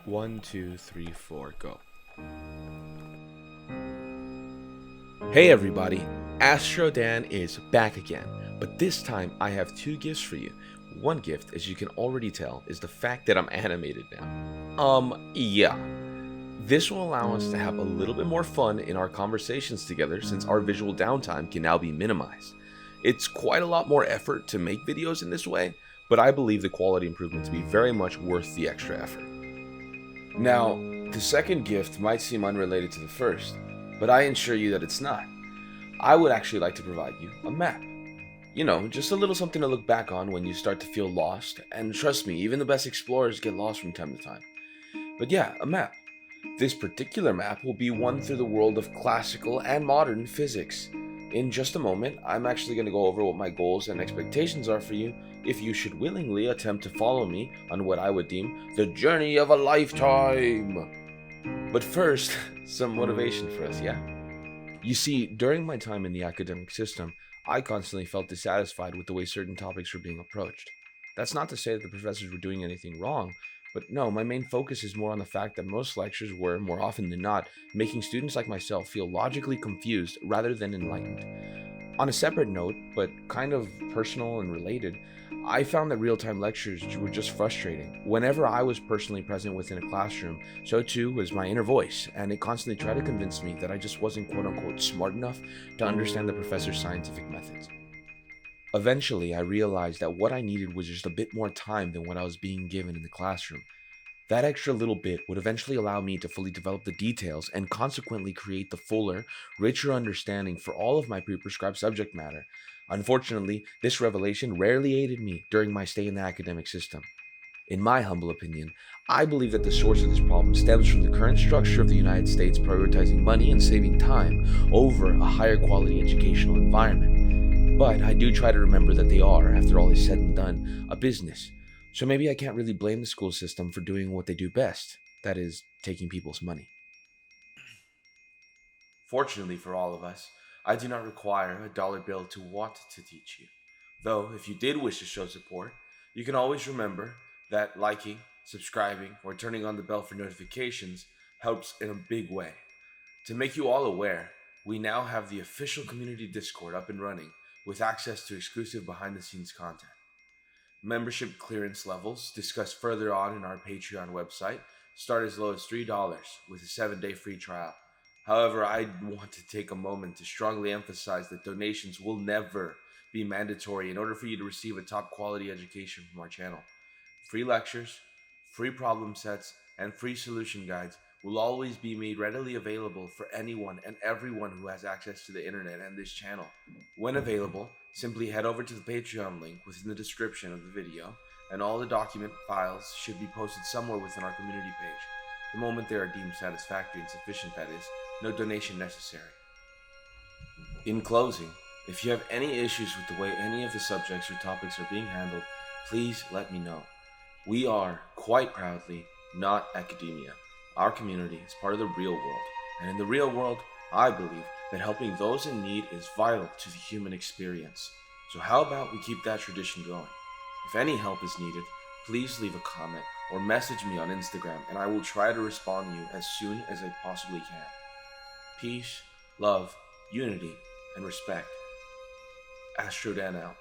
1, 2, 3, 4, go. Hey everybody, Astro Dan is back again, but this time I have two gifts for you. One gift, as you can already tell, is the fact that I'm animated now. Yeah. This will allow us to have a little bit more fun in our conversations together since our visual downtime can now be minimized. It's quite a lot more effort to make videos in this way, but I believe the quality improvement to be very much worth the extra effort. Now, the second gift might seem unrelated to the first, but I assure you that it's not. I would actually like to provide you a map. You know, just a little something to look back on when you start to feel lost, and trust me, even the best explorers get lost from time to time. But yeah, a map. This particular map will be one through the world of classical and modern physics. In just a moment, I'm actually going to go over what my goals and expectations are for you if you should willingly attempt to follow me on what I would deem the journey of a lifetime. But first, some motivation for us, yeah? You see, during my time in the academic system, I constantly felt dissatisfied with the way certain topics were being approached. That's not to say that the professors were doing anything wrong, but no, my main focus is more on the fact that most lectures were, more often than not, making students like myself feel logically confused rather than enlightened. On a separate note, but kind of personal and related, I found that real-time lectures were just frustrating. Whenever I was personally present within a classroom, so too was my inner voice, and it constantly tried to convince me that I just wasn't quote-unquote smart enough to understand the professor's scientific methods. Eventually, I realized that what I needed was just a bit more time than what I was being given in the classroom. That extra little bit would eventually allow me to fully develop the details and consequently create the fuller, richer understanding for all of my pre-prescribed subject matter. Unfortunately, this revelation rarely aided me during my stay in the academic system. In my humble opinion, I believe that the source of this problem stems from the current structure of the United States prioritizing money and saving time over a higher quality educational environment. But I do try to remember that they are, after all is said and done, a business. So maybe I can't really blame the school system for doing what they do best, that is, taking people's money. Fortunately for all of us, I do not require a dollar bill to want to teach you. Though, if you did wish to show support, you can always remember that liking, subscribing, or turning on the bell for notifications helps in a big way. To make you all aware, we now have the official community Discord up and running with access to exclusive behind-the-scenes content. Membership clearance levels, discussed further on in our Patreon website, start as low as $3 with a 7-day free trial. However, I want to take a moment to strongly emphasize that donations will never be mandatory in order for you to receive a top quality education from our channel. Free lectures, free problem sets, and free solution guides will always be made readily available for anyone and everyone who has access to the internet and this channel. When available, simply head over to the Patreon link within the description of the video, and all the document files should be posted somewhere within our community page. The moment they are deemed satisfactory and sufficient, that is, no donation necessary. In closing, if you have any issues with the way any of the subjects or topics are being handled, please let me know. We are, quite proudly, not academia. Our community is part of the real world, and in the real world, I believe that helping those in need is vital to the human experience. So how about we keep that tradition going? If any help is needed, please leave a comment or message me on Instagram, and I will try to respond to you as soon as I possibly can. Peace, love, unity, and respect. Astro Dan out.